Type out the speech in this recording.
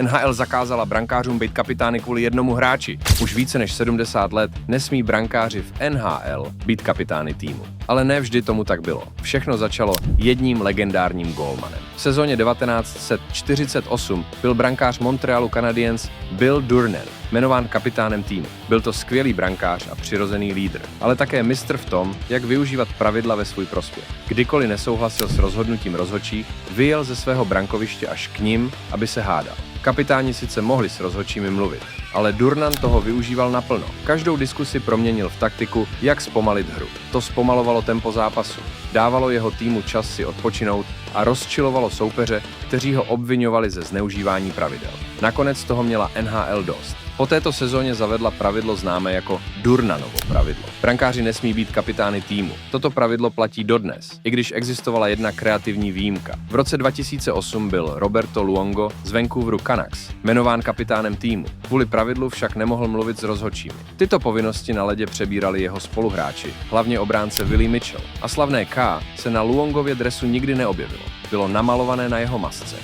NHL zakázala brankářům být kapitány kvůli jednomu hráči. Už více než 70 let nesmí brankáři v NHL být kapitány týmu. Ale ne vždy tomu tak bylo. Všechno začalo jedním legendárním gólmanem. V sezóně 1948 byl brankář Montrealu Canadiens Bill Durnan jmenován kapitánem týmu. Byl to skvělý brankář a přirozený lídr, ale také mistr v tom, jak využívat pravidla ve svůj prospěch. Kdykoliv nesouhlasil s rozhodnutím rozhodčích, vyjel ze svého brankoviště až k nim, aby se hádal. Kapitáni sice mohli s rozhodčími mluvit, ale Durnan toho využíval naplno. Každou diskusi proměnil v taktiku, jak zpomalit hru. To zpomalovalo tempo zápasu, dávalo jeho týmu čas si odpočinout a rozčilovalo soupeře, kteří ho obviňovali ze zneužívání pravidel. Nakonec toho měla NHL dost. Po této sezóně zavedla pravidlo známé jako Durnanovo pravidlo. Brankáři nesmí být kapitány týmu. Toto pravidlo platí dodnes, i když existovala jedna kreativní výjimka. V roce 2008 byl Roberto Luongo z Vancouveru Canucks jmenován kapitánem týmu. Kvůli pravidlu však nemohl mluvit s rozhodčími. Tyto povinnosti na ledě přebírali jeho spoluhráči, hlavně obránce Willie Mitchell. A slavné K se na Luongově dresu nikdy neobjevilo. Bylo namalované na jeho masce.